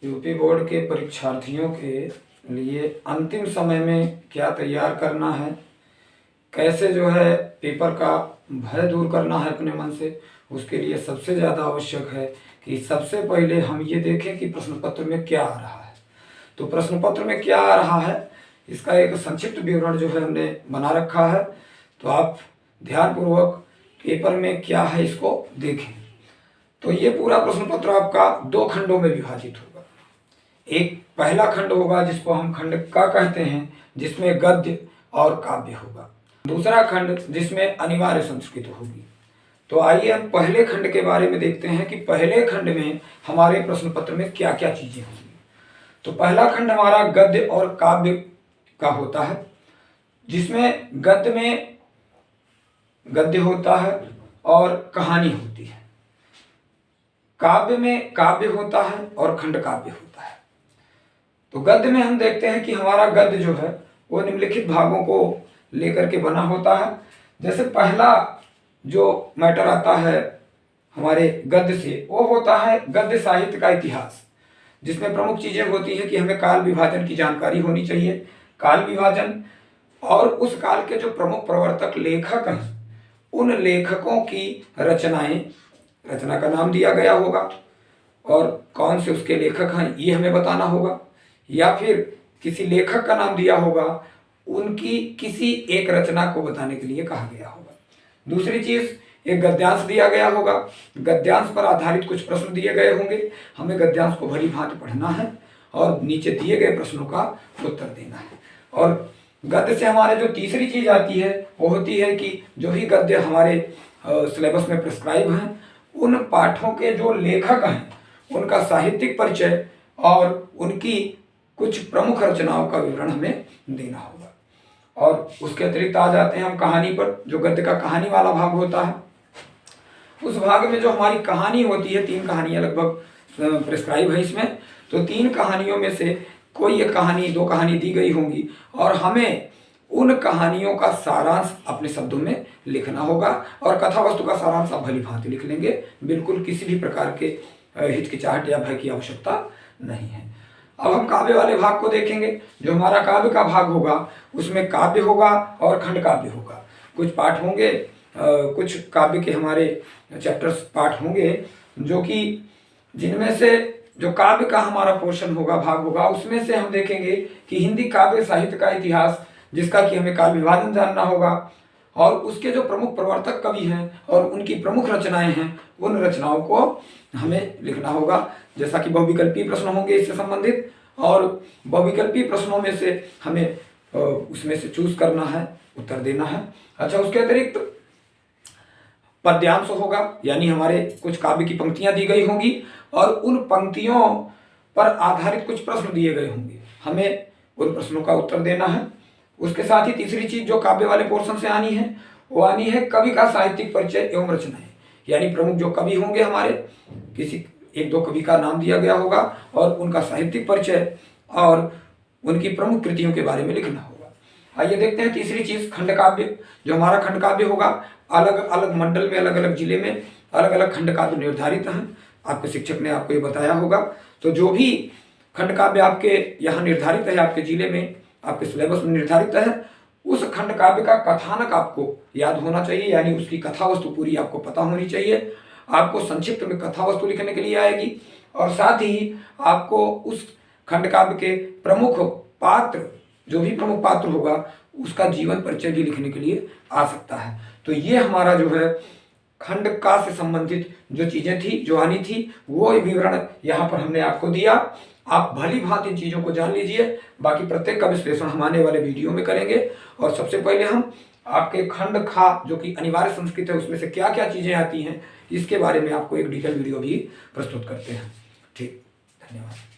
UP board के परीक्षार्थियों के लिए अंतिम समय में क्या तैयार करना है, कैसे जो है पेपर का भय दूर करना है अपने मन से, उसके लिए सबसे ज़्यादा आवश्यक है कि सबसे पहले हम ये देखें कि प्रश्न पत्र में क्या आ रहा है। तो प्रश्न पत्र में क्या आ रहा है इसका एक संक्षिप्त विवरण जो है हमने बना रखा है, तो आप ध्यानपूर्वक पेपर में क्या है इसको देखें। तो ये पूरा प्रश्न पत्र आपका दो खंडों में विभाजित होगा। एक पहला खंड होगा जिसको हम खंड का कहते हैं, जिसमें गद्य और काव्य होगा। दूसरा खंड जिसमें अनिवार्य संस्कृत होगी। तो आइए हम पहले खंड के बारे में देखते हैं कि पहले खंड में हमारे प्रश्न पत्र में क्या क्या चीजें होंगी। तो पहला खंड हमारा गद्य और काव्य का होता है, जिसमें गद्य में गद्य होता है और कहानी होती है, काव्य में काव्य होता है और खंड काव्य होता है। तो गद्य में हम देखते हैं कि हमारा गद्य जो है वो निम्नलिखित भागों को लेकर के बना होता है। जैसे पहला जो मैटर आता है हमारे गद्य से, वो होता है गद्य साहित्य का इतिहास, जिसमें प्रमुख चीजें होती है कि हमें काल विभाजन की जानकारी होनी चाहिए। काल विभाजन और उस काल के जो प्रमुख प्रवर्तक लेखक हैं, उन लेखकों की रचनाएं, रचना का नाम दिया गया होगा और कौन से उसके लेखक हैं ये हमें बताना होगा, या फिर किसी लेखक का नाम दिया होगा, उनकी किसी एक रचना को बताने के लिए कहा गया होगा। दूसरी चीज, एक गद्यांश दिया गया होगा, गद्यांश पर आधारित कुछ प्रश्न दिए गए होंगे, हमें गद्यांश को भली भांति पढ़ना है और नीचे दिए गए प्रश्नों का उत्तर देना है। और गद्य से हमारे जो तीसरी चीज आती है वो होती है कि जो भी गद्य हमारे सिलेबस में प्रिस्क्राइब हैं, उन पाठों के जो लेखक हैं उनका साहित्यिक परिचय और उनकी कुछ प्रमुख रचनाओं का विवरण हमें देना होगा। और उसके अतिरिक्त आ जाते हैं हम कहानी पर, जो गद्य का कहानी वाला भाग होता है। उस भाग में जो हमारी कहानी होती है, 3 कहानियां लगभग प्रिस्क्राइब है इसमें। तो 3 कहानियों में से कोई एक कहानी, 2 कहानी दी गई होंगी और हमें उन कहानियों का सारांश अपने शब्दों में लिखना होगा। और कथा वस्तु का सारांश आप भली भांति लिख लेंगे, बिल्कुल किसी भी प्रकार के हिचकिचाहट या भय की आवश्यकता नहीं है। अब हम काव्य वाले भाग को देखेंगे। जो हमारा काव्य का भाग होगा उसमें काव्य होगा और खंड काव्य होगा। कुछ पाठ होंगे, कुछ काव्य के हमारे चैप्टर्स पाठ होंगे, जो कि जिनमें से जो काव्य का हमारा पोर्शन होगा, भाग होगा, उसमें से हम देखेंगे कि हिंदी काव्य साहित्य का इतिहास, जिसका कि हमें काल विभाजन जानना होगा, और उसके जो प्रमुख प्रवर्तक कवि हैं और उनकी प्रमुख रचनाएं हैं, उन रचनाओं को हमें लिखना होगा। जैसा कि बहुविकल्पीय प्रश्न होंगे इससे संबंधित, और बहुविकल्पीय प्रश्नों में से हमें उसमें से चूज करना है, उत्तर देना है। अच्छा, उसके अतिरिक्त पद्यांश होगा, यानी हमारे कुछ काव्य की पंक्तियां दी गई होंगी और उन पंक्तियों पर आधारित कुछ प्रश्न दिए गए होंगे, हमें उन प्रश्नों का उत्तर देना है। उसके साथ ही तीसरी चीज जो काव्य वाले पोर्शन से आनी है, वो आनी है कवि का साहित्यिक परिचय एवं रचनाएं, यानी प्रमुख जो कवि होंगे हमारे, किसी 1-2 कवि का नाम दिया गया होगा और उनका साहित्यिक परिचय और उनकी प्रमुख कृतियों के बारे में लिखना होगा। आइए देखते हैं तीसरी चीज, खंड काव्य। जो हमारा खंड काव्य होगा, अलग अलग मंडल में, अलग अलग जिले में अलग अलग खंड काव्य निर्धारित हैं। आपके शिक्षक ने आपको ये बताया होगा। तो जो भी खंड काव्य आपके यहाँ निर्धारित है, आपके जिले में, आपके सिलेबस में निर्धारित है, उस खंड काव्य का कथानक आपको याद होना चाहिए, यानी उसकी कथा वस्तु पूरी आपको पता होनी चाहिए। आपको संक्षिप्त में कथा वस्तु लिखने के लिए आएगी, और साथ ही आपको उस खंड काव्य के प्रमुख पात्र, जो भी प्रमुख पात्र होगा, उसका जीवन परिचय भी लिखने के लिए आ सकता है। तो ये हमारा जो है खंड का से संबंधित जो चीजें थी, जो आनी थी, वो विवरण यहाँ पर हमने आपको दिया। आप भली भांति इन चीजों को जान लीजिए। बाकी प्रत्येक का विश्लेषण हम आने वाले वीडियो में करेंगे। और सबसे पहले हम आपके खंड खा, जो कि अनिवार्य संस्कृत है, उसमें से क्या क्या चीजें आती हैं, इसके बारे में आपको एक डिटेल वीडियो भी प्रस्तुत करते हैं। ठीक, धन्यवाद।